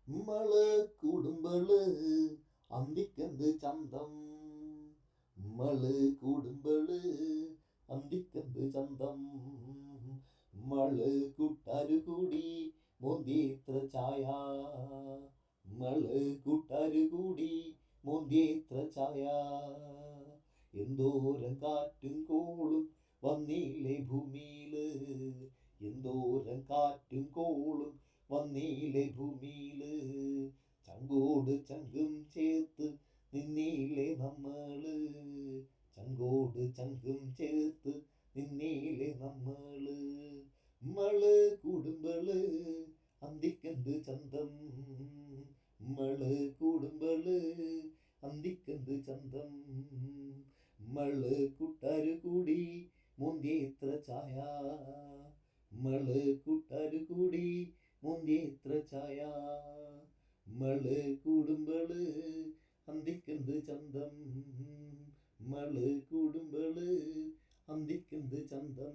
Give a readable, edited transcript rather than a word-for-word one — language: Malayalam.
മള് കൂടുമ്പള് അന്തിക്കെന്ത് ചന്തം. മള് കൂടുമ്പള് അന്തിക്കെന്ത് ചന്തം. മള് കൂട്ടാരു കൂടി മോന്തിത്ര ചായ. മള് കൂട്ടാരു കൂടി മോന്തിത്ര ചായ. എന്തോരം കാറ്റും കോളും വന്നീലേ ഭൂമിയില്. എന്തോരം കാറ്റും കോളും വന്നീലേ ഭൂമിയില്. ചങ്കോട് ചങ്കും ചേർത്ത് നിന്നീലേ നമ്മള്. ചങ്കോട് ചങ്കും ചേർത്ത് നിന്നീലേ നമ്മള്. മള് കൂടുമ്പള് അന്തിക്കെന്ത് ചന്തം. മള് കൂടുമ്പള് അന്തിക്കെന്ത് ചന്തം. മള് കൂട്ടാരു കൂടി മോന്തിത്ര ചായ. മള് കൂട്ടാരു കൂടി മോന്തിത്ര ചായ. മള് കൂടുമ്പള് അന്തിക്കെന്ത് ചന്തം. മള് കൂടുമ്പള് അന്തിക്കെന്ത് ചന്തം.